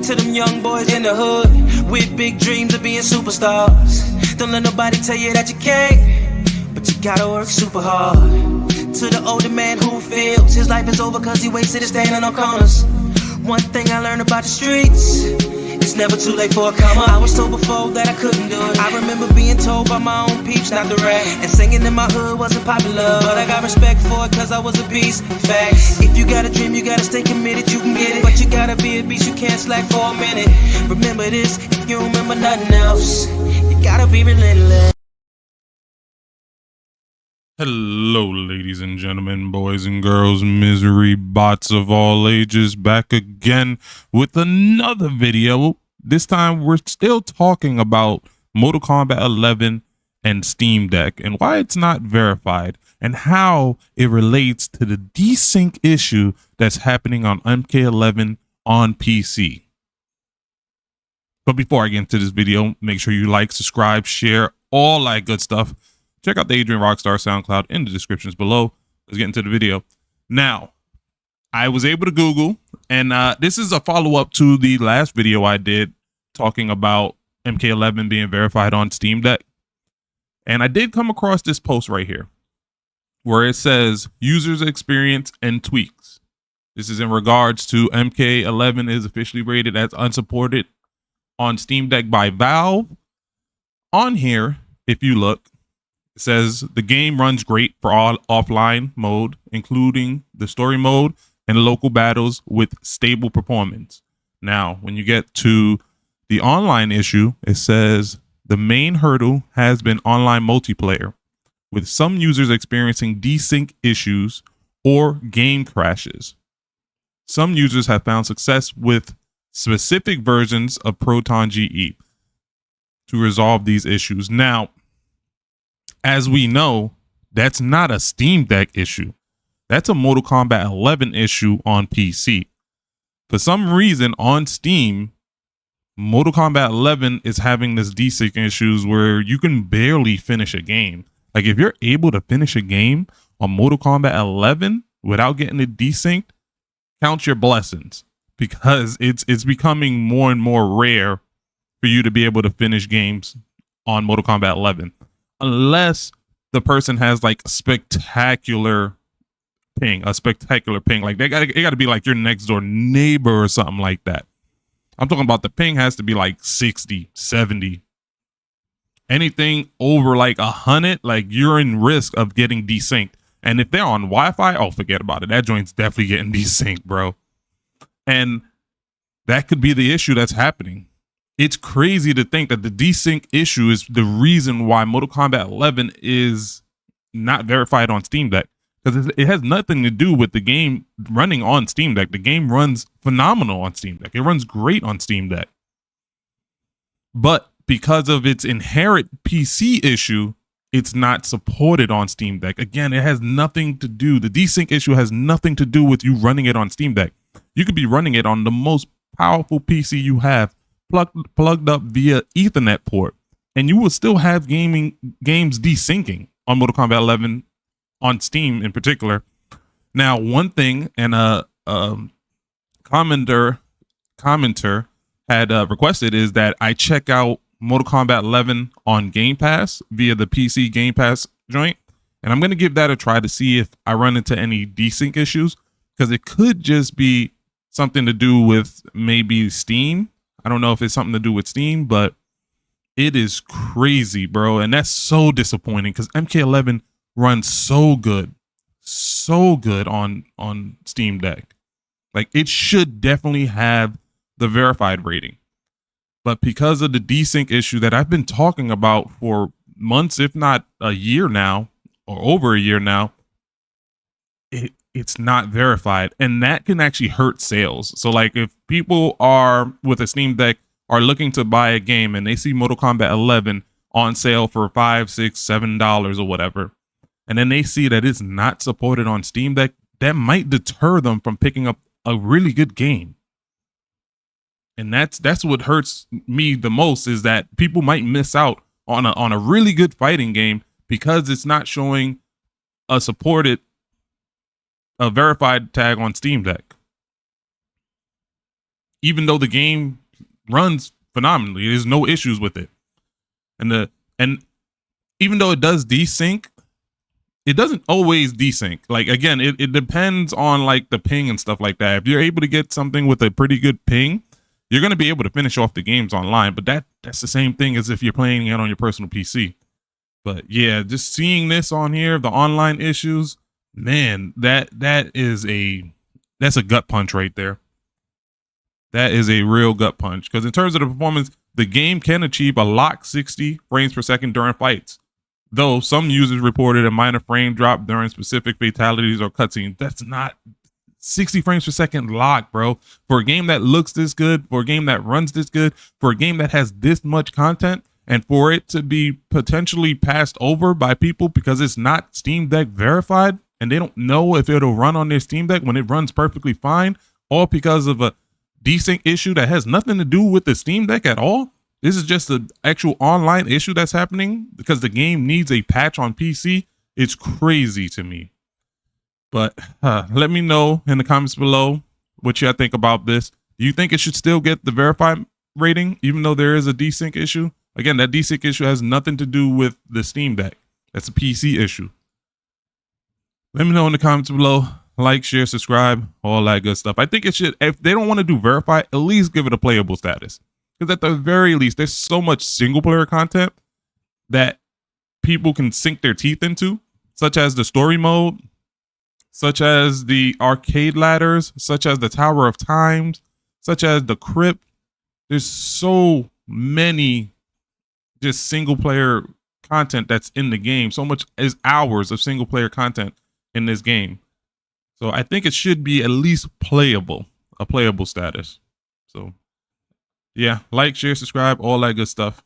To them young boys in the hood with big dreams of being superstars. Don't let nobody tell you that you can't, but you gotta work super hard. To the older man who feels his life is over cause he wasted it standing on corners. One thing I learned about the streets, it's never too late for a come up. I was told before that I couldn't do it. I remember being told by my own peeps not to rap, and singing in my hood wasn't popular, but I got respect for it cause I was a beast. Facts. If you got a dream, you gotta stay committed, you can get it, but you gotta be a beast, you can't slack for a minute. Remember this, if you remember nothing else, you gotta be relentless. Hello, ladies and gentlemen, boys and girls, misery bots of all ages, back again with another video. This time we're still talking about Mortal Kombat 11 and Steam Deck and why it's not verified and how it relates to the desync issue that's happening on MK11 on PC. But before I get into this video, make sure you like, subscribe, share, all that good stuff. Check out the Adrian Rockstar SoundCloud in the descriptions below. Let's get into the video. Now, I was able to Google, and this is a follow-up to the last video I did talking about MK11 being verified on Steam Deck. And I did come across this post right here where it says users experience and tweaks. This is in regards to MK11 is officially rated as unsupported on Steam Deck by Valve. On here, if you look, it says the game runs great for all offline mode, including the story mode and local battles with stable performance. Now, when you get to the online issue, it says the main hurdle has been online multiplayer, with some users experiencing desync issues or game crashes. Some users have found success with specific versions of Proton GE to resolve these issues. Now, as we know, that's not a Steam Deck issue. That's a Mortal Kombat 11 issue on PC. For some reason on Steam, Mortal Kombat 11 is having this desync issues where you can barely finish a game. Like if you're able to finish a game on Mortal Kombat 11 without getting it desynced, count your blessings, because it's becoming more and more rare for you to be able to finish games on Mortal Kombat 11. Unless the person has like a spectacular ping, like it got to be like your next door neighbor or something like that. I'm talking about the ping has to be like 60, 70. Anything over like 100, like you're in risk of getting desynced. And if they're on Wi-Fi, oh, forget about it. That joint's definitely getting desynced, bro. And that could be the issue that's happening. It's crazy to think that the desync issue is the reason why Mortal Kombat 11 is not verified on Steam Deck, because it has nothing to do with the game running on Steam Deck. The game runs phenomenal on Steam Deck. It runs great on Steam Deck. But because of its inherent PC issue, it's not supported on Steam Deck. Again, it has nothing to do, the desync issue has nothing to do with you running it on Steam Deck. You could be running it on the most powerful PC you have, plugged up via Ethernet port, and you will still have games desyncing on Mortal Kombat 11 on Steam in particular. Now, one thing, and a commenter had requested, is that I check out Mortal Kombat 11 on Game Pass via the PC Game Pass joint, and I'm going to give that a try to see if I run into any desync issues, because it could just be something to do with maybe Steam. I don't know if it's something to do with Steam, but it is crazy, bro. And that's so disappointing because MK11 runs so good on Steam Deck. Like it should definitely have the verified rating. But because of the desync issue that I've been talking about for months, if not a year now, or over a year now, it's not verified, and that can actually hurt sales. So like if people are with a Steam Deck are looking to buy a game and they see Mortal Kombat 11 on sale for $5, $6, $7 or whatever, and then they see that it's not supported on Steam Deck, that might deter them from picking up a really good game. And that's what hurts me the most, is that people might miss out on a really good fighting game because it's not showing a verified tag on Steam Deck. even though the game runs phenomenally, there's no issues with it. And even though it does desync, it doesn't always desync. Like, again, it depends on like the ping and stuff like that. If you're able to get something with a pretty good ping, you're going to be able to finish off the games online. But that's the same thing as if you're playing it on your personal PC. But yeah, just seeing this on here, the online issues, man, that's a gut punch right there. That is a real gut punch. Because in terms of the performance, the game can achieve a locked 60 frames per second during fights, though some users reported a minor frame drop during specific fatalities or cutscenes. That's not 60 frames per second lock, bro. For a game that looks this good, for a game that runs this good, for a game that has this much content, and for it to be potentially passed over by people because it's not Steam Deck verified and they don't know if it'll run on their Steam Deck when it runs perfectly fine, all because of a desync issue that has nothing to do with the Steam Deck at all. This is just an actual online issue that's happening because the game needs a patch on PC. It's crazy to me. But let me know in the comments below what you think about this. Do you think it should still get the verified rating even though there is a desync issue? Again, that desync issue has nothing to do with the Steam Deck. That's a PC issue. Let me know in the comments below. Like, share, subscribe, all that good stuff. I think it should, if they don't want to do verify, at least give it a playable status. Because at the very least, there's so much single player content that people can sink their teeth into, such as the story mode, such as the arcade ladders, such as the Tower of Times, such as the Crypt. There's so many just single player content that's in the game. So much is hours of single player content in this game. So I think it should be at least playable, a playable status. So yeah, like, share, subscribe, all that good stuff.